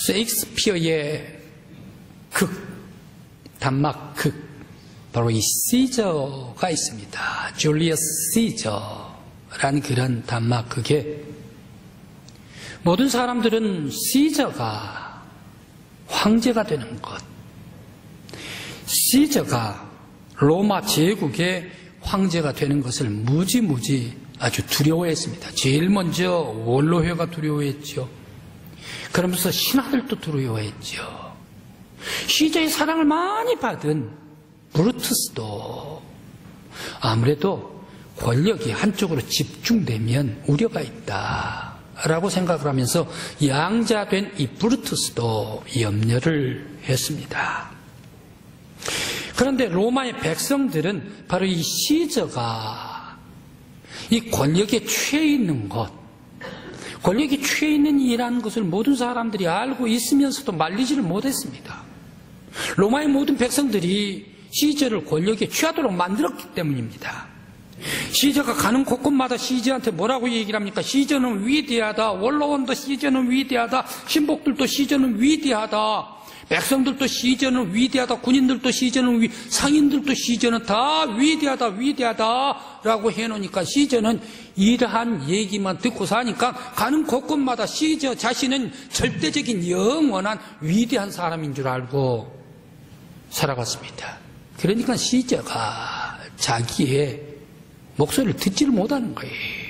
셰익스피어의 단막 극, 바로 이 시저가 있습니다. 줄리어스 시저라는 그런 단막 극에 모든 사람들은 시저가 황제가 되는 것, 시저가 로마 제국의 황제가 되는 것을 무지무지 아주 두려워했습니다. 제일 먼저 원로회가 두려워했죠. 그러면서 신하들도 두려워했죠. 시저의 사랑을 많이 받은 브루투스도 아무래도 권력이 한쪽으로 집중되면 우려가 있다라고 생각을 하면서 양자된 이 브루투스도 염려를 했습니다. 그런데 로마의 백성들은 바로 이 시저가 이 권력에 취해 있는 것, 권력에 취해 있는 이라는 것을 모든 사람들이 알고 있으면서도 말리지를 못했습니다. 로마의 모든 백성들이 시저를 권력에 취하도록 만들었기 때문입니다. 시저가 가는 곳곳마다 시저한테 뭐라고 얘기를 합니까? 시저는 위대하다. 원로원도 시저는 위대하다. 신복들도 시저는 위대하다. 백성들도 시저는 위대하다. 군인들도 시저는 상인들도 시저는 다 위대하다 위대하다라고 해놓으니까 시저는 이러한 얘기만 듣고 사니까 가는 곳곳마다 시저 자신은 절대적인 영원한 위대한 사람인 줄 알고 살아갔습니다. 그러니까 시저가 자기의 목소리를 듣지를 못하는 거예요.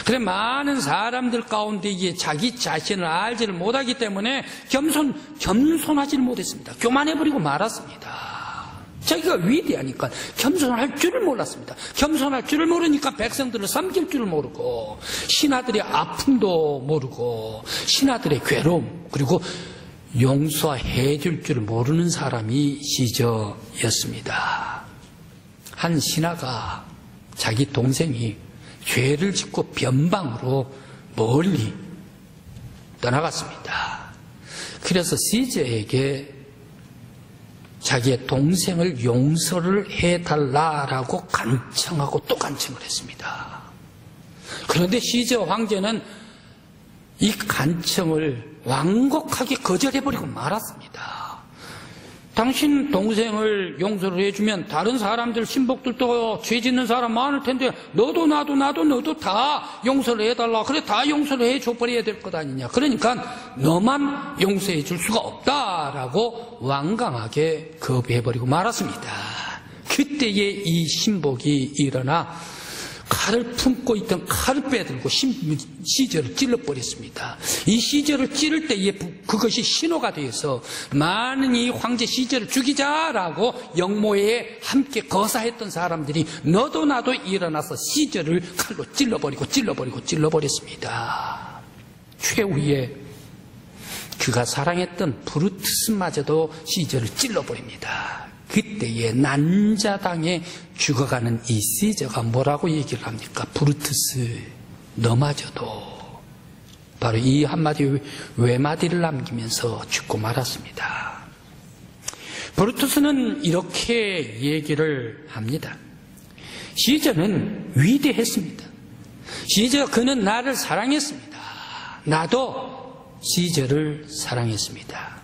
그래 많은 사람들 가운데 이게 자기 자신을 알지를 못하기 때문에 겸손하지를 못했습니다. 교만해버리고 말았습니다. 자기가 위대하니까 겸손할 줄을 몰랐습니다. 겸손할 줄을 모르니까 백성들을 섬길 줄을 모르고 신하들의 아픔도 모르고 신하들의 괴로움 그리고 용서해 줄 줄을 모르는 사람이 시저였습니다. 한 신하가 자기 동생이 죄를 짓고 변방으로 멀리 떠나갔습니다. 그래서 시저에게 자기의 동생을 용서를 해달라라고 간청하고 또 간청을 했습니다. 그런데 시저 황제는 이 간청을 완곡하게 거절해버리고 말았습니다. 당신 동생을 용서를 해주면 다른 사람들 신복들도 죄 짓는 사람 많을 텐데 너도 너도 다 용서를 해달라. 그래 다 용서를 해줘버려야 될 것 아니냐. 그러니까 너만 용서해 줄 수가 없다라고 완강하게 거부해버리고 말았습니다. 그때에 이 신복이 일어나 칼을 품고 있던 칼을 빼들고 시저를 찔러버렸습니다. 이 시저를 찌를 때에 그것이 신호가 되어서 많은 이 황제 시저를 죽이자라고 영모에 함께 거사했던 사람들이 너도 나도 일어나서 시저를 칼로 찔러버렸습니다. 최후에 그가 사랑했던 브루투스마저도 시저를 찔러버립니다. 그때에 난자당에 죽어가는 이 시저가 뭐라고 얘기를 합니까? 브루투스, 너마저도 바로 이 한마디 외마디를 남기면서 죽고 말았습니다. 브루투스는 이렇게 얘기를 합니다. 시저는 위대했습니다. 그는 나를 사랑했습니다. 나도 시저를 사랑했습니다.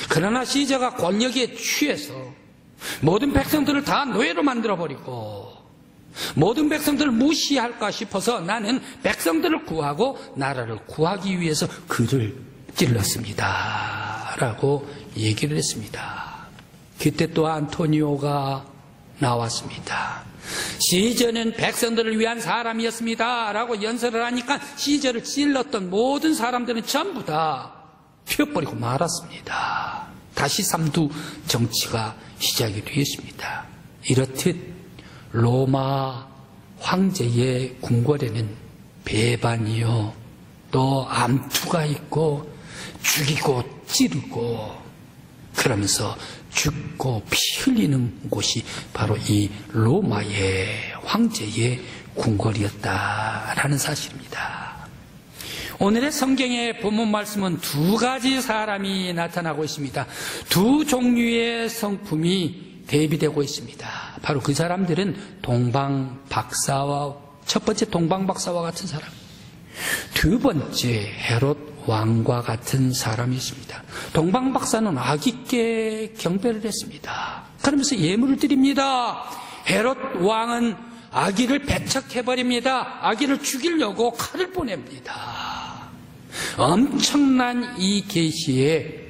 그러나 시저가 권력에 취해서 모든 백성들을 다 노예로 만들어버리고 모든 백성들을 무시할까 싶어서 나는 백성들을 구하고 나라를 구하기 위해서 그를 찔렀습니다 라고 얘기를 했습니다. 그때 또 안토니오가 나왔습니다. 시저는 백성들을 위한 사람이었습니다 라고 연설을 하니까 시저를 찔렀던 모든 사람들은 전부 다 튀어버리고 말았습니다. 다시 삼두 정치가 시작이 되었습니다. 이렇듯 로마 황제의 궁궐에는 배반이요 또 암투가 있고 죽이고 찌르고 그러면서 죽고 피 흘리는 곳이 바로 이 로마의 황제의 궁궐이었다라는 사실입니다. 오늘의 성경의 본문 말씀은 두 가지 사람이 나타나고 있습니다. 두 종류의 성품이 대비되고 있습니다. 바로 그 사람들은 첫 번째 동방박사와 같은 사람, 두 번째 헤롯 왕과 같은 사람이 있습니다. 동방 박사는 아기께 경배를 했습니다. 그러면서 예물을 드립니다. 헤롯 왕은 아기를 배척해버립니다. 아기를 죽이려고 칼을 보냅니다. 엄청난 이 계시에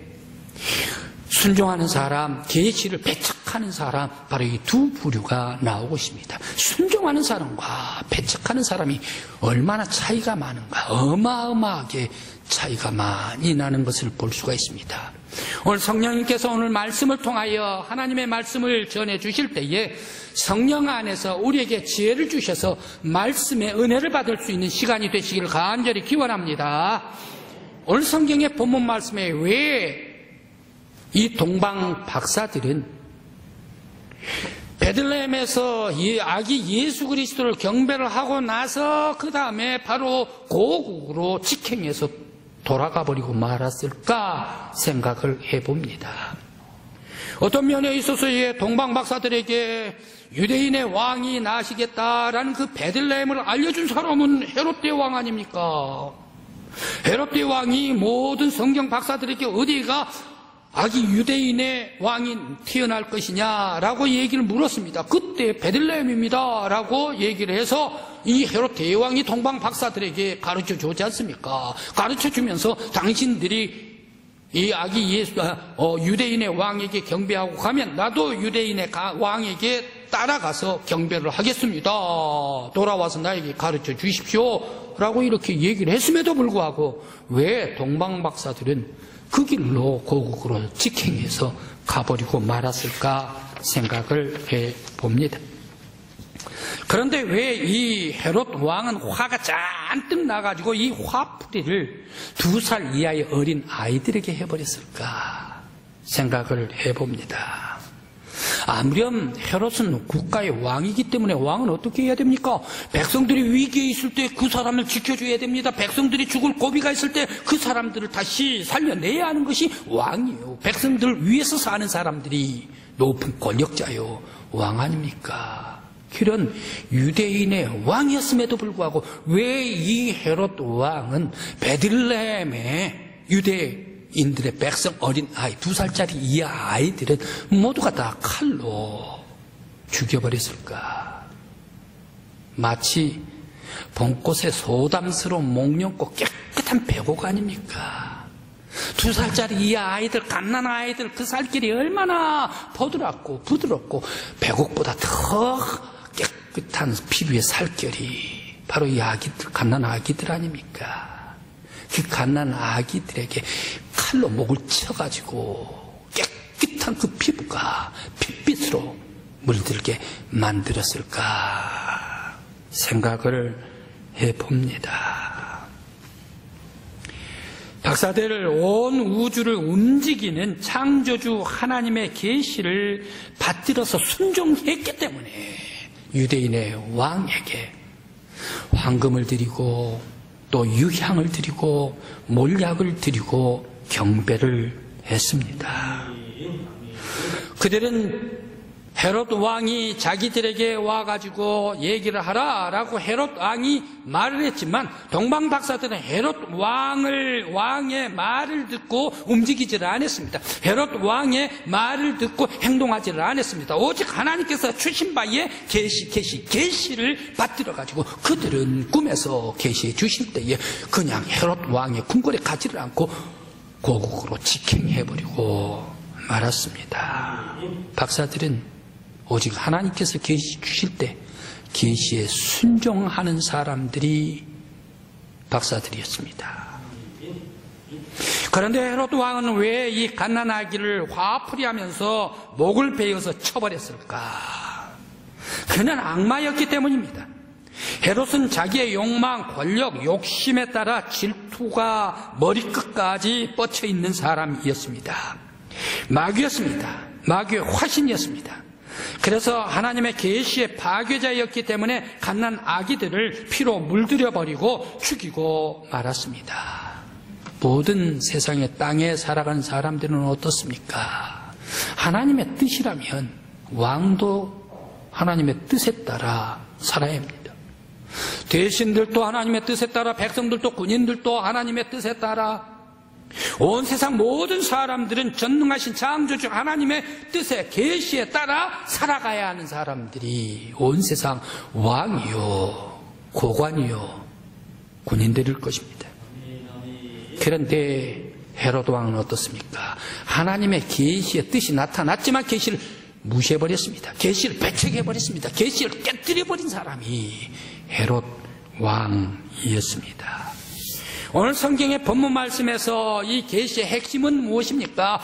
순종하는 사람, 계시를 배척하는 사람, 바로 이 두 부류가 나오고 있습니다. 순종하는 사람과 배척하는 사람이 얼마나 차이가 많은가, 어마어마하게 차이가 많이 나는 것을 볼 수가 있습니다. 오늘 성령님께서 오늘 말씀을 통하여 하나님의 말씀을 전해 주실 때에 성령 안에서 우리에게 지혜를 주셔서 말씀의 은혜를 받을 수 있는 시간이 되시기를 간절히 기원합니다. 오늘 성경의 본문 말씀에 왜 이 동방 박사들은 베들레헴에서 이 아기 예수 그리스도를 경배를 하고 나서 그 다음에 바로 고국으로 직행해서 돌아가 버리고 말았을까 생각을 해봅니다. 어떤 면에 있어서 이 동방 박사들에게 유대인의 왕이 나시겠다라는 그 베들레헴을 알려준 사람은 헤롯 대왕 아닙니까? 헤롯 대왕이 모든 성경 박사들에게 어디가 아기 유대인의 왕이 태어날 것이냐라고 얘기를 물었습니다. 그때 베들레헴입니다 라고 얘기를 해서 이 헤롯 대왕이 동방 박사들에게 가르쳐 주지 않습니까? 가르쳐 주면서 당신들이 이 아기 예수, 유대인의 왕에게 경배하고 가면 나도 유대인의 왕에게 따라가서 경배를 하겠습니다. 돌아와서 나에게 가르쳐 주십시오 라고 이렇게 얘기를 했음에도 불구하고 왜 동방 박사들은 그 길로 고국으로 직행해서 가버리고 말았을까 생각을 해봅니다. 그런데 왜 이 헤롯 왕은 화가 잔뜩 나가지고 이 화풀이를 2살 이하의 어린 아이들에게 해버렸을까 생각을 해봅니다. 아무렴 헤롯은 국가의 왕이기 때문에 왕은 어떻게 해야 됩니까? 백성들이 위기에 있을 때 그 사람을 지켜줘야 됩니다. 백성들이 죽을 고비가 있을 때 그 사람들을 다시 살려내야 하는 것이 왕이에요. 백성들 위에서 사는 사람들이 높은 권력자요, 왕 아닙니까? 그런 유대인의 왕이었음에도 불구하고 왜 이 헤롯 왕은 베들레헴의 유대인들의 백성 어린 아이 2살짜리 이하 아이들은 모두가 다 칼로 죽여버렸을까? 마치 봄꽃의 소담스러운 목련꽃 깨끗한 배곡 아닙니까? 2살짜리 이하 아이들, 갓난 아이들 그 살길이 얼마나 포들었고 부드럽고 배곡보다 더 깨끗한 피부의 살결이 바로 이 아기들, 갓난 아기들 아닙니까? 그 갓난 아기들에게 칼로 목을 쳐가지고 깨끗한 그 피부가 핏빛으로 물들게 만들었을까 생각을 해봅니다. 박사들 온 우주를 움직이는 창조주 하나님의 계시를 받들어서 순종했기 때문에 유대인의 왕에게 황금을 드리고 또 유향을 드리고 몰약을 드리고 경배를 했습니다. 그들은 헤롯 왕이 자기들에게 와가지고 얘기를 하라라고 헤롯 왕이 말을 했지만 동방 박사들은 헤롯 왕의 말을 듣고 움직이지를 않았습니다. 헤롯 왕의 말을 듣고 행동하지를 않았습니다. 오직 하나님께서 주신 바에 계시를 받들어가지고 그들은 꿈에서 계시해 주실 때에 그냥 헤롯 왕의 궁궐에 가지를 않고 고국으로 직행해버리고 말았습니다. 박사들은 오직 하나님께서 계시 주실 때 계시에 순종하는 사람들이 박사들이었습니다. 그런데 헤롯 왕은 왜 이 갓난아기를 화풀이하면서 목을 베어서 쳐버렸을까? 그는 악마였기 때문입니다. 헤롯은 자기의 욕망, 권력, 욕심에 따라 질투가 머리끝까지 뻗쳐 있는 사람이었습니다. 마귀였습니다. 마귀의 화신이었습니다. 그래서 하나님의 계시의 파괴자였기 때문에 갓난 아기들을 피로 물들여버리고 죽이고 말았습니다. 모든 세상의 땅에 살아가는 사람들은 어떻습니까? 하나님의 뜻이라면 왕도 하나님의 뜻에 따라 살아야 합니다. 대신들도 하나님의 뜻에 따라, 백성들도 군인들도 하나님의 뜻에 따라, 온 세상 모든 사람들은 전능하신 창조주 하나님의 뜻에, 계시에 따라 살아가야 하는 사람들이 온 세상 왕이요, 고관이요, 군인들일 것입니다. 그런데 헤롯 왕은 어떻습니까? 하나님의 계시의 뜻이 나타났지만 계시를 무시해버렸습니다. 계시를 배척해버렸습니다. 계시를 깨뜨려버린 사람이 헤롯 왕이었습니다. 오늘 성경의 본문 말씀에서 이 계시의 핵심은 무엇입니까?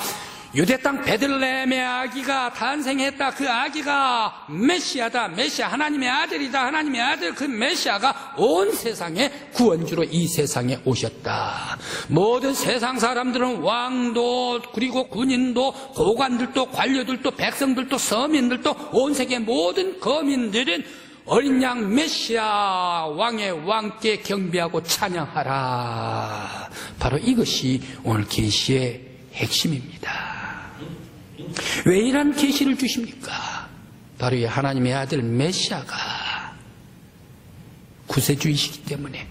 유대 땅 베들레헴의 아기가 탄생했다. 그 아기가 메시아다. 메시아, 하나님의 아들이다. 하나님의 아들, 그 메시아가 온 세상의 구원주로 이 세상에 오셨다. 모든 세상 사람들은 왕도, 그리고 군인도, 고관들도, 관료들도, 백성들도, 서민들도, 온 세계 모든 거민들은 어린 양 메시아 왕의 왕께 경배하고 찬양하라. 바로 이것이 오늘 계시의 핵심입니다. 왜 이런 계시를 주십니까? 바로 이 하나님의 아들 메시아가 구세주이시기 때문에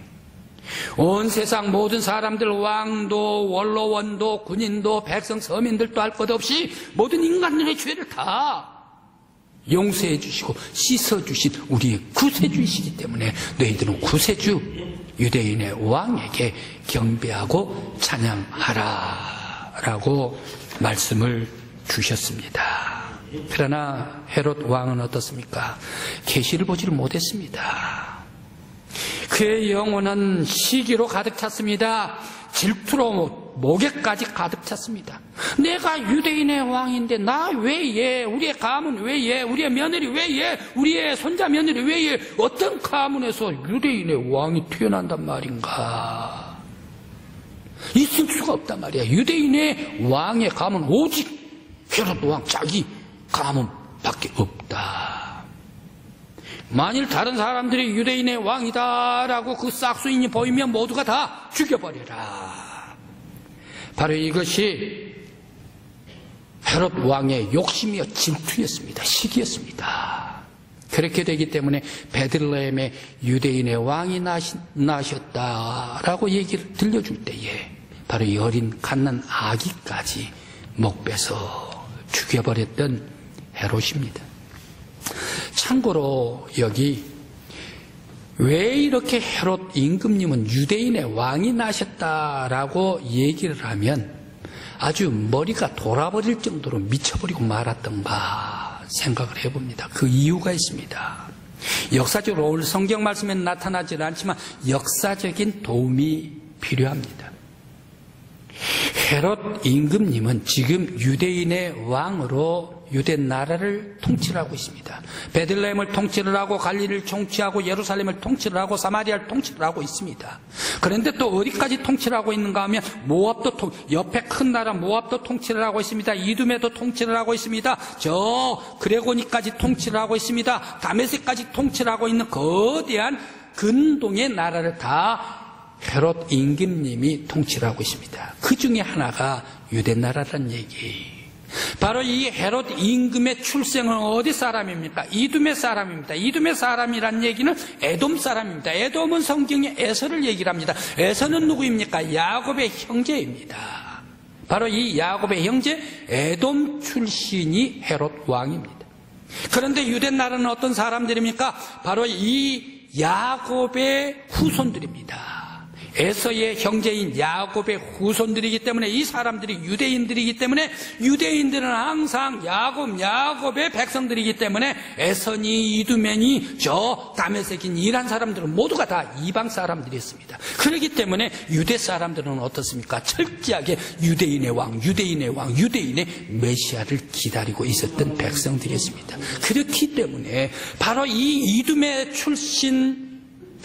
온 세상 모든 사람들, 왕도, 원로원도, 군인도, 백성, 서민들도 할 것 없이 모든 인간들의 죄를 다 용서해 주시고 씻어 주신 우리의 구세주이시기 때문에 너희들은 구세주, 유대인의 왕에게 경배하고 찬양하라 라고 말씀을 주셨습니다. 그러나 헤롯 왕은 어떻습니까? 계시를 보지를 못했습니다. 그의 영혼은 시기로 가득 찼습니다. 질투로 목에까지 가득 찼습니다. 내가 유대인의 왕인데 나 왜 얘? 우리의 가문 왜 얘? 우리의 며느리 왜 얘? 우리의 손자 며느리 왜 얘? 어떤 가문에서 유대인의 왕이 태어난단 말인가? 있을 수가 없단 말이야. 유대인의 왕의 가문 오직 헤롯 왕 자기 가문밖에 없다. 만일 다른 사람들이 유대인의 왕이다라고 그 싹수인이 보이면 모두가 다 죽여버려라. 바로 이것이 헤롯 왕의 욕심이요 질투였습니다. 시기였습니다. 그렇게 되기 때문에 베들레헴에 유대인의 왕이 나셨다라고 얘기를 들려줄 때에 바로 이 어린 갓난 아기까지 목베서 죽여버렸던 헤롯입니다. 참고로 여기 왜 이렇게 헤롯 임금님은 유대인의 왕이 나셨다라고 얘기를 하면 아주 머리가 돌아버릴 정도로 미쳐버리고 말았던가 생각을 해봅니다. 그 이유가 있습니다. 역사적으로 오늘 성경 말씀에 나타나지 않지만 역사적인 도움이 필요합니다. 헤롯 임금님은 지금 유대인의 왕으로 유대 나라를 통치를 하고 있습니다. 베들레헴을 통치를 하고 갈릴리를 통치하고 예루살렘을 통치를 하고 사마리아를 통치를 하고 있습니다. 그런데 또 어디까지 통치를 하고 있는가 하면 모압도 옆에 큰 나라 모압도 통치를 하고 있습니다. 이두메도 통치를 하고 있습니다. 저 그레고니까지 통치를 하고 있습니다. 다메섹까지 통치를 하고 있는 거대한 근동의 나라를 다 헤롯 임금님이 통치를 하고 있습니다. 그 중에 하나가 유대 나라라는 얘기. 바로 이 헤롯 임금의 출생은 어디 사람입니까? 이두메 사람입니다. 이두메 사람이란 얘기는 에돔 사람입니다. 에돔은 성경에 에서를 얘기를 합니다. 에서는 누구입니까? 야곱의 형제입니다. 바로 이 야곱의 형제 에돔 출신이 헤롯 왕입니다. 그런데 유대 나라는 어떤 사람들입니까? 바로 이 야곱의 후손들입니다. 에서의 형제인 야곱의 후손들이기 때문에 이 사람들이 유대인들이기 때문에 유대인들은 항상 야곱의 백성들이기 때문에 에서니 이두메니 저 다메섹인 이란 사람들은 모두가 다 이방 사람들이었습니다. 그렇기 때문에 유대 사람들은 어떻습니까? 철저하게 유대인의 왕, 유대인의 메시아를 기다리고 있었던 백성들이었습니다. 그렇기 때문에 바로 이 이두메 출신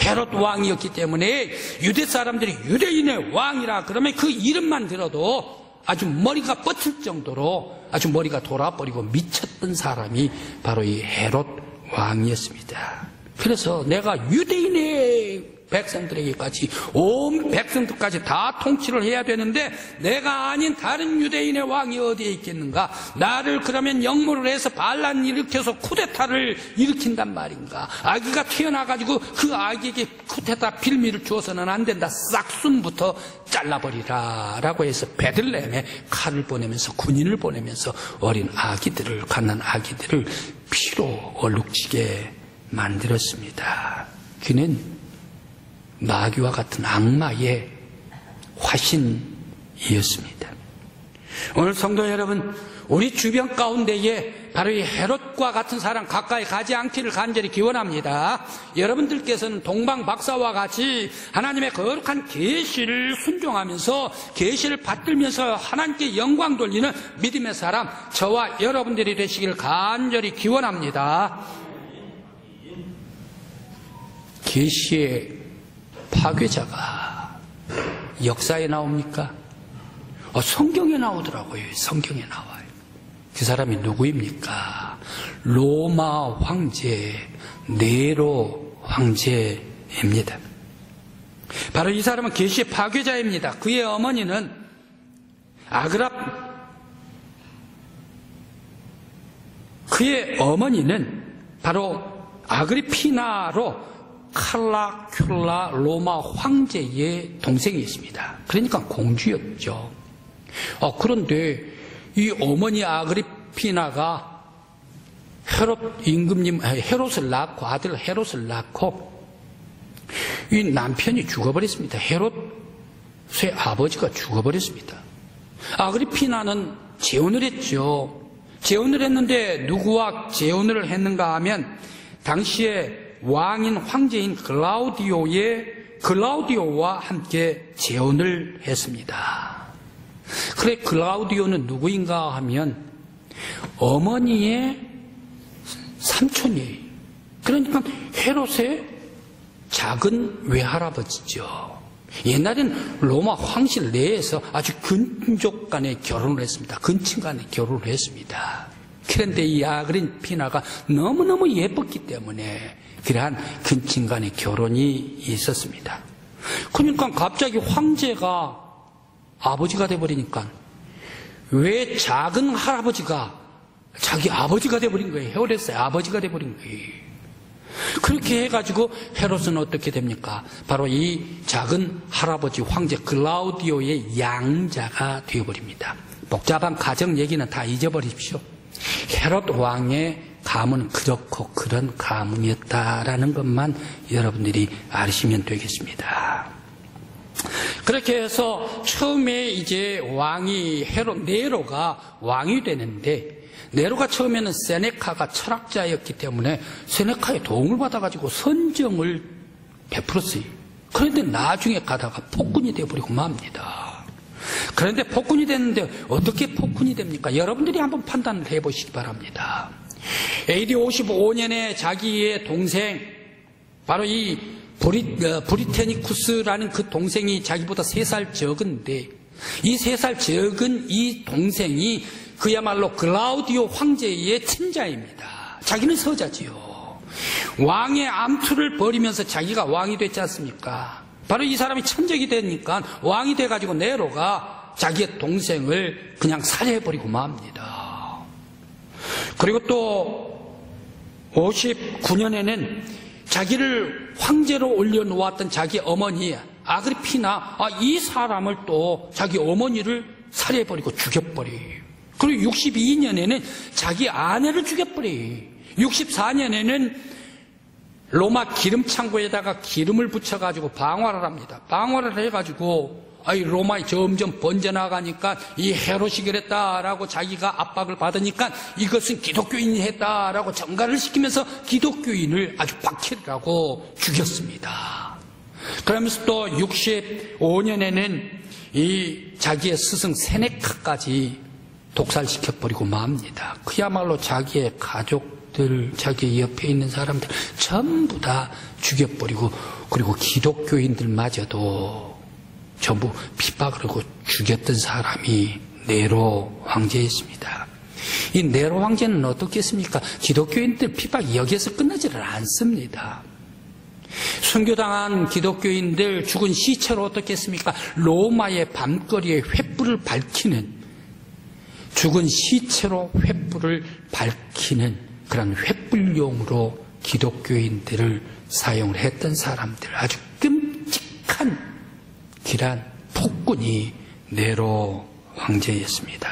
헤롯 왕이었기 때문에 유대 사람들이 유대인의 왕이라 그러면 그 이름만 들어도 아주 머리가 뻗칠 정도로 아주 머리가 돌아버리고 미쳤던 사람이 바로 이 헤롯 왕이었습니다. 그래서 내가 유대인의 백성들에게까지, 온 백성들까지 다 통치를 해야 되는데 내가 아닌 다른 유대인의 왕이 어디에 있겠는가? 나를 그러면 영모를 해서 반란 일으켜서 쿠데타를 일으킨단 말인가? 아기가 태어나가지고 그 아기에게 쿠데타 빌미를 주어서는 안 된다. 싹순부터 잘라버리라 라고 해서 베들레헴에 칼을 보내면서 군인을 보내면서 어린 아기들을, 갓난 아기들을 피로 얼룩지게 만들었습니다. 그는 마귀와 같은 악마의 화신이었습니다. 오늘 성도 여러분, 우리 주변 가운데에 바로 이 헤롯과 같은 사람 가까이 가지 않기를 간절히 기원합니다. 여러분들께서는 동방 박사와 같이 하나님의 거룩한 계시를 순종하면서 계시를 받들면서 하나님께 영광 돌리는 믿음의 사람, 저와 여러분들이 되시기를 간절히 기원합니다. 계시의 파괴자가 역사에 나옵니까? 성경에 나오더라고요. 성경에 나와요. 그 사람이 누구입니까? 로마 황제 네로 황제입니다. 바로 이 사람은 계시의 파괴자입니다. 그의 어머니는 그의 어머니는 바로 아그리피나로 칼라큘라 로마 황제의 동생이 있습니다. 그러니까 공주였죠. 그런데 이 어머니 아그리피나가 헤롯을 낳고, 아들 헤롯을 낳고, 이 남편이 죽어버렸습니다. 헤롯의 아버지가 죽어버렸습니다. 아그리피나는 재혼을 했죠. 재혼을 했는데 누구와 재혼을 했는가 하면 당시에 왕인 황제인 글라우디오와 함께 재혼을 했습니다. 그래, 글라우디오는 누구인가 하면 어머니의 삼촌이에요. 그러니까 헤롯의 작은 외할아버지죠. 옛날에는 로마 황실 내에서 아주 근족 간에 결혼을 했습니다. 근친 간에 결혼을 했습니다. 그런데 이 아그리피나가 너무너무 예뻤기 때문에 그러한 근친 간의 결혼이 있었습니다. 그러니까 갑자기 황제가 아버지가 돼버리니까 왜 작은 할아버지가 자기 아버지가 돼버린 거예요. 헤롯의 아버지가 돼버린 거예요. 그렇게 해가지고 헤롯은 어떻게 됩니까? 바로 이 작은 할아버지 황제 글라우디오의 양자가 되어버립니다. 복잡한 가정 얘기는 다 잊어버리십시오. 헤롯 왕의 가문은 그렇고 그런 가문이었다라는 것만 여러분들이 아시면 되겠습니다. 그렇게 해서 처음에 이제 왕이 네로가 왕이 되는데, 네로가 처음에는 세네카가 철학자였기 때문에 세네카의 도움을 받아가지고 선정을 베풀었어요. 그런데 나중에 가다가 폭군이 되어버리고 맙니다. 그런데 폭군이 됐는데 어떻게 폭군이 됩니까? 여러분들이 한번 판단을 해보시기 바랍니다. AD 55년에 자기의 동생, 바로 이 브리테니쿠스라는 그 동생이 자기보다 3살 적은데, 이 3살 적은 이 동생이 그야말로 글라우디오 황제의 친자입니다. 자기는 서자지요. 왕의 암투를 벌이면서 자기가 왕이 됐지 않습니까? 바로 이 사람이 천적이 되니까 왕이 돼가지고 네로가 자기의 동생을 그냥 살해해버리고 맙니다. 그리고 또 59년에는 자기를 황제로 올려놓았던 자기 어머니 아그리피나, 이 사람을 또 자기 어머니를 살해해버리고 죽여버려요. 그리고 62년에는 자기 아내를 죽여버려요. 64년에는 로마 기름창고에다가 기름을 붙여가지고 방화를 합니다. 방화를 해가지고 로마에 점점 번져나가니까 이 헤롯이 그랬다라고 자기가 압박을 받으니까 이것은 기독교인이 했다라고 정가를 시키면서 기독교인을 아주 박해라고 죽였습니다. 그러면서 또 65년에는 이 자기의 스승 세네카까지 독살시켜버리고 맙니다. 그야말로 자기의 가족들, 자기 옆에 있는 사람들 전부 다 죽여버리고, 그리고 기독교인들마저도 전부 핍박을 하고 죽였던 사람이 네로 황제였습니다. 이 네로 황제는 어떻겠습니까? 기독교인들 핍박 여기에서 끝나지를 않습니다. 순교당한 기독교인들 죽은 시체로 어떻게 했습니까? 로마의 밤거리에 횃불을 밝히는, 죽은 시체로 횃불을 밝히는 그런 횃불용으로 기독교인들을 사용을 했던 사람들, 아주 끔찍한 길한 폭군이 네로 황제였습니다.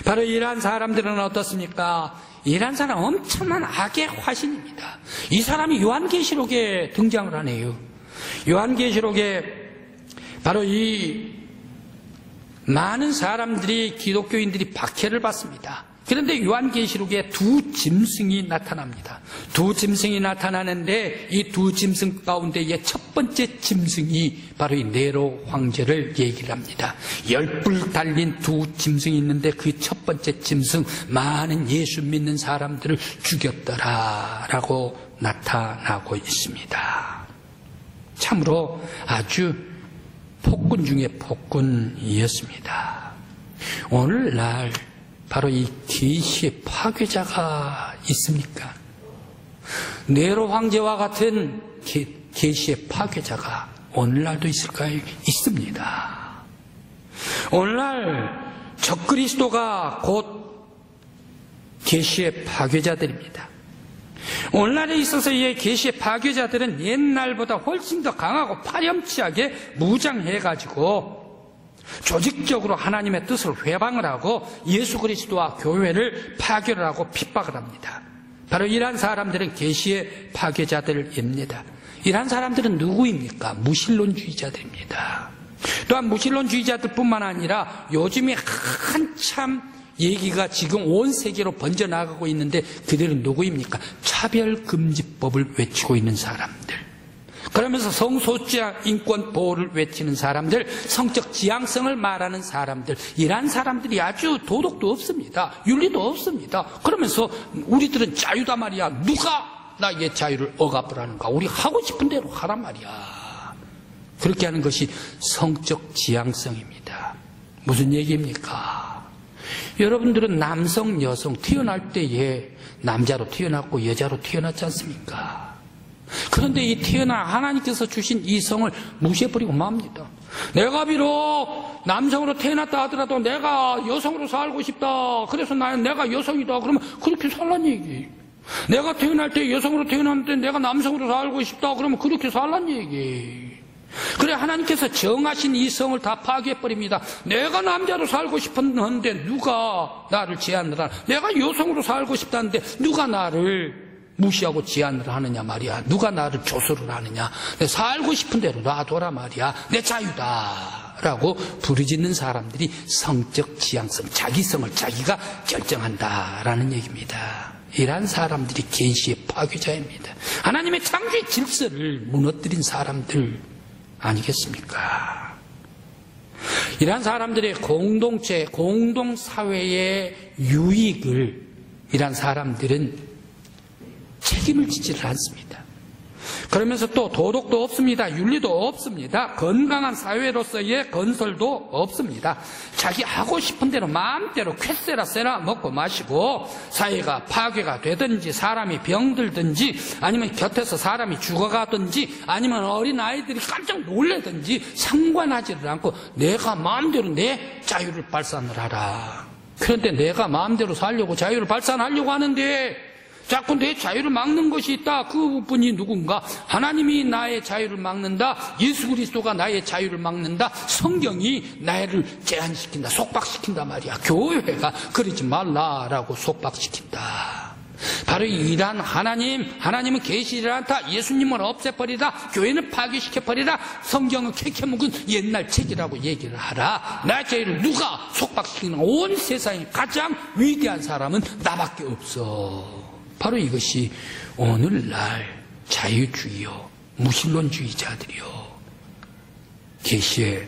바로 이러한 사람들은 어떻습니까? 이러한 사람 엄청난 악의 화신입니다. 이 사람이 요한계시록에 등장을 하네요. 요한계시록에 바로 이 많은 사람들이, 기독교인들이 박해를 받습니다. 그런데 요한계시록에 두 짐승이 나타납니다. 두 짐승이 나타나는데 이 두 짐승 가운데의 첫 번째 짐승이 바로 이 네로 황제를 얘기를 합니다. 10뿔 달린 두 짐승이 있는데 그 첫 번째 짐승, 많은 예수 믿는 사람들을 죽였더라라고 나타나고 있습니다. 참으로 아주 폭군 중에 폭군이었습니다. 오늘날 바로 이 계시의 파괴자가 있습니까? 네로 황제와 같은 계시의 파괴자가 오늘날도 있을까요? 있습니다. 오늘날 적그리스도가 곧 계시의 파괴자들입니다. 오늘날에 있어서의 계시의 파괴자들은 옛날보다 훨씬 더 강하고 파렴치하게 무장해가지고 조직적으로 하나님의 뜻을 회방을 하고 예수 그리스도와 교회를 파괴를 하고 핍박을 합니다. 바로 이러한 사람들은 계시의 파괴자들입니다. 이러한 사람들은 누구입니까? 무신론주의자들입니다. 또한 무신론주의자들뿐만 아니라 요즘에 한참 얘기가 지금 온 세계로 번져나가고 있는데 그들은 누구입니까? 차별금지법을 외치고 있는 사람들. 그러면서 성소수자 인권 보호를 외치는 사람들, 성적 지향성을 말하는 사람들, 이러한 사람들이 아주 도덕도 없습니다. 윤리도 없습니다. 그러면서 우리들은 자유다 말이야. 누가 나의 자유를 억압을 하는가? 우리 하고 싶은 대로 하란 말이야. 그렇게 하는 것이 성적 지향성입니다. 무슨 얘기입니까? 여러분들은 남성, 여성 태어날 때에 남자로 태어났고 여자로 태어났지 않습니까? 그런데 이 태어난 하나님께서 주신 이 성을 무시해버리고 맙니다. 내가 비록 남성으로 태어났다 하더라도 내가 여성으로 살고 싶다. 그래서 내가 여성이다. 그러면 그렇게 살란 얘기. 내가 태어날 때 여성으로 태어났는데 내가 남성으로 살고 싶다. 그러면 그렇게 살란 얘기. 그래 하나님께서 정하신 이 성을 다 파괴해버립니다. 내가 남자로 살고 싶었는데 누가 나를 제한을 하나. 내가 여성으로 살고 싶다는데 누가 나를 무시하고 제한을 하느냐 말이야. 누가 나를 조소를 하느냐. 내 살고 싶은 대로 놔둬라 말이야. 내 자유다 라고 부르짖는 사람들이 성적 지향성, 자기성을 자기가 결정한다라는 얘기입니다. 이러한 사람들이 계시의 파괴자입니다. 하나님의 창조의 질서를 무너뜨린 사람들 아니겠습니까? 이러한 사람들의 공동체, 공동사회의 유익을 이러한 사람들은 책임을 지지를 않습니다. 그러면서 또 도덕도 없습니다. 윤리도 없습니다. 건강한 사회로서의 건설도 없습니다. 자기 하고 싶은 대로 마음대로 쾌세라 세라 먹고 마시고 사회가 파괴가 되든지 사람이 병들든지 아니면 곁에서 사람이 죽어가든지 아니면 어린아이들이 깜짝 놀라든지 상관하지를 않고 내가 마음대로 내 자유를 발산을 하라. 그런데 내가 마음대로 살려고 자유를 발산하려고 하는데 자꾸 내 자유를 막는 것이 있다. 그분이 누군가? 하나님이 나의 자유를 막는다. 예수 그리스도가 나의 자유를 막는다. 성경이 나를 제한시킨다. 속박시킨다 말이야. 교회가 그러지 말라라고 속박시킨다. 바로 이러한 하나님은 계시를 않다. 예수님을 없애버리라. 교회는 파괴시켜버리라. 성경은 캐캐묵은 옛날 책이라고 얘기를 하라. 나의 자유를 누가 속박시키는 온 세상에 가장 위대한 사람은 나밖에 없어. 바로 이것이 오늘날 자유주의요, 무신론주의자들이요, 계시의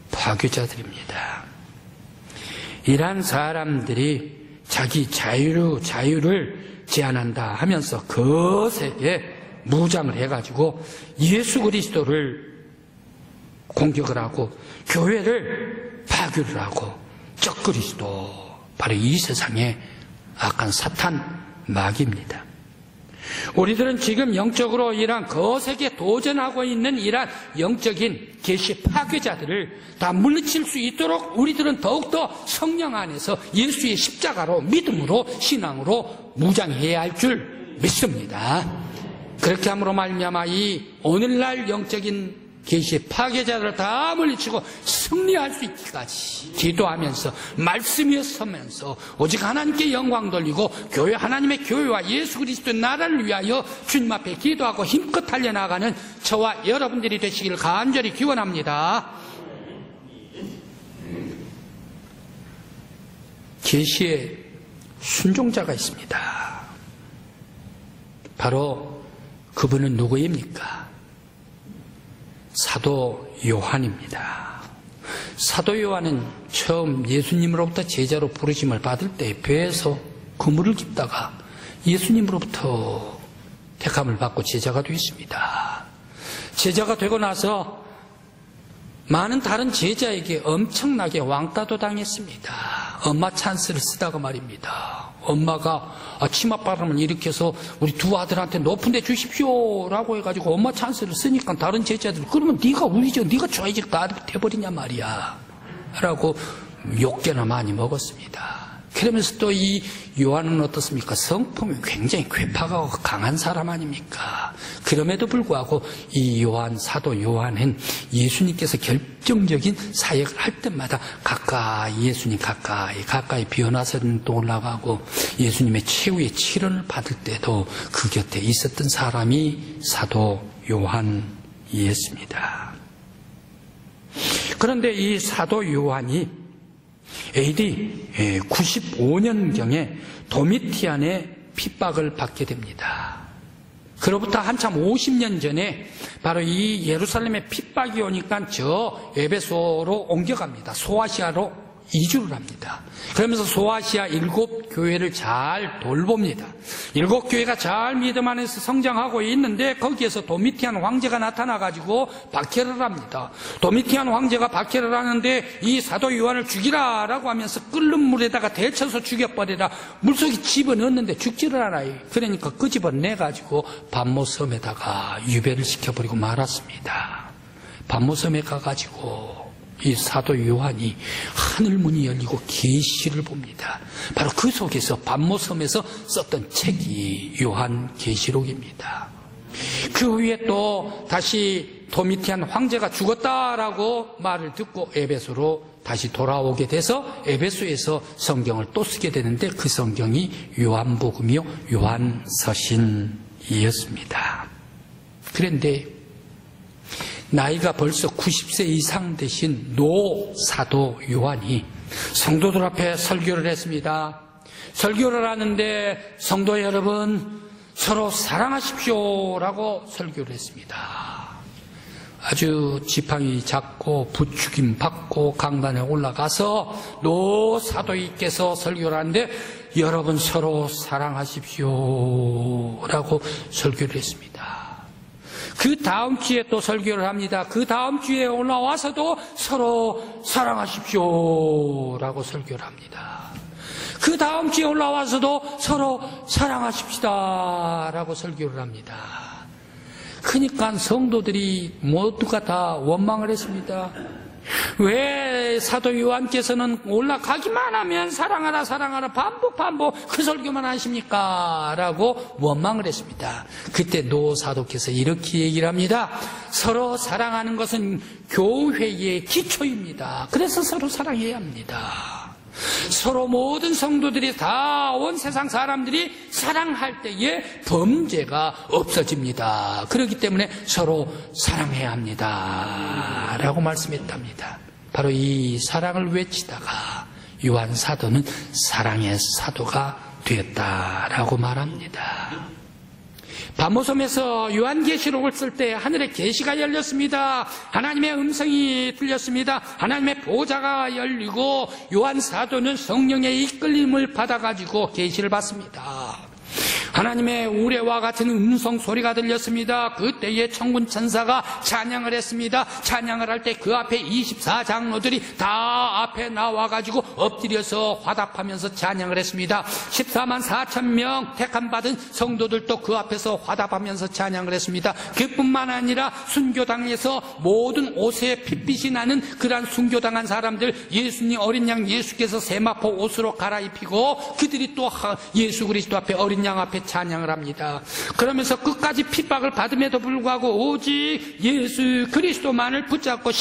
파괴자들입니다. 이러한 사람들이 자기 자유를 제한한다 하면서 거세게 무장을 해가지고 예수 그리스도를 공격을 하고 교회를 파괴를 하고 적그리스도, 바로 이 세상의 악한 사탄 마귀입니다. 우리들은 지금 영적으로 이러한 거세게 도전하고 있는 이러한 영적인 계시 파괴자들을 다 물리칠 수 있도록 우리들은 더욱더 성령 안에서 예수의 십자가로 믿음으로 신앙으로 무장해야 할 줄 믿습니다. 그렇게 함으로 말미암아 이 오늘날 영적인 계시 파괴자들을 다 물리치고 승리할 수 있기까지 기도하면서 말씀 위에 서면서 오직 하나님께 영광 돌리고 교회 하나님의 교회와 예수 그리스도의 나라를 위하여 주님 앞에 기도하고 힘껏 달려나가는 저와 여러분들이 되시기를 간절히 기원합니다. 계시에 순종자가 있습니다. 바로 그분은 누구입니까? 사도 요한입니다. 사도 요한은 처음 예수님으로부터 제자로 부르심을 받을 때 배에서 그물을 깁다가 예수님으로부터 택함을 받고 제자가 되었습니다. 제자가 되고 나서 많은 다른 제자에게 엄청나게 왕따도 당했습니다. 엄마 찬스를 쓰다가 말입니다. 엄마가 치맛바람을 일으켜서 우리 두 아들한테 높은 데 주십시오라고 해가지고 엄마 찬스를 쓰니까 다른 제자들 그러면 네가 우리죠, 네가 줘야지 다 돼버리냐 말이야 라고 욕개나 많이 먹었습니다. 그러면서 또 이 요한은 어떻습니까? 성품이 굉장히 괴팍하고 강한 사람 아닙니까? 그럼에도 불구하고 이 요한, 사도 요한은 예수님께서 결정적인 사역을 할 때마다 가까이 예수님 가까이 비어나서도 올라가고 예수님의 최후의 치료를 받을 때도 그 곁에 있었던 사람이 사도 요한이었습니다. 그런데 이 사도 요한이 AD 95년경에 도미티안의 핍박을 받게 됩니다. 그로부터 한참 50년 전에 바로 이 예루살렘에 핍박이 오니까 저 에베소로 옮겨갑니다. 소아시아로 이주를 합니다. 그러면서 소아시아 7교회를 잘 돌봅니다. 7교회가 잘 믿음 안에서 성장하고 있는데 거기에서 도미티안 황제가 나타나가지고 박해를 합니다. 도미티안 황제가 박해를 하는데 이 사도 요한을 죽이라라고 하면서 끓는 물에다가 데쳐서 죽여버리라. 물속에 집어넣었는데 죽지를 않아요. 그러니까 그 집어내가지고 반모섬에다가 유배를 시켜버리고 말았습니다. 반모섬에 가가지고 이 사도 요한이 하늘문이 열리고 계시를 봅니다. 바로 그 속에서 반모섬에서 썼던 책이 요한계시록입니다. 그 후에 또 다시 도미티안 황제가 죽었다라고 말을 듣고 에베소로 다시 돌아오게 돼서 에베소에서 성경을 또 쓰게 되는데 그 성경이 요한복음이요 요한서신이었습니다. 그런데 나이가 벌써 90세 이상 되신 노 사도 요한이 성도들 앞에 설교를 했습니다. 설교를 하는데 성도 여러분 서로 사랑하십시오라고 설교를 했습니다. 아주 지팡이 잡고 부추김 받고 강단에 올라가서 노 사도이께서 설교를 하는데 여러분 서로 사랑하십시오라고 설교를 했습니다. 그 다음 주에 또 설교를 합니다. 그 다음 주에 올라와서도 서로 사랑하십시오라고 설교를 합니다. 그 다음 주에 올라와서도 서로 사랑하십시다라고 설교를 합니다. 그러니까 성도들이 모두가 다 원망을 했습니다. 왜 사도 요한께서는 올라가기만 하면 사랑하라 반복 그 설교만 하십니까? 라고 원망을 했습니다. 그때 노 사도께서 이렇게 얘기를 합니다. 서로 사랑하는 것은 교회의 기초입니다. 그래서 서로 사랑해야 합니다. 서로 모든 성도들이 다 온 세상 사람들이 사랑할 때에 범죄가 없어집니다. 그렇기 때문에 서로 사랑해야 합니다. 라고 말씀했답니다. 바로 이 사랑을 외치다가 요한 사도는 사랑의 사도가 되었다라고 말합니다. 반모섬에서 요한계시록을 쓸 때 하늘에 계시가 열렸습니다. 하나님의 음성이 들렸습니다. 하나님의 보좌가 열리고 요한 사도는 성령의 이끌림을 받아가지고 계시를 받습니다. 하나님의 우레와 같은 음성 소리가 들렸습니다. 그때에 천군 천사가 찬양을 했습니다. 찬양을 할 때 그 앞에 24장로들이 다 앞에 나와가지고 엎드려서 화답하면서 찬양을 했습니다. 14만 4천 명 택함받은 성도들도 그 앞에서 화답하면서 찬양을 했습니다. 그뿐만 아니라 순교당에서 모든 옷에 핏빛이 나는 그러한 순교당한 사람들, 예수님 어린 양 예수께서 세마포 옷으로 갈아입히고 그들이 또 예수 그리스도 앞에 어린 양 앞에 찬양을 합니다. 그러면서 끝까지 핍박을 받음에도 불구하고 오직 예수 그리스도만을 붙잡고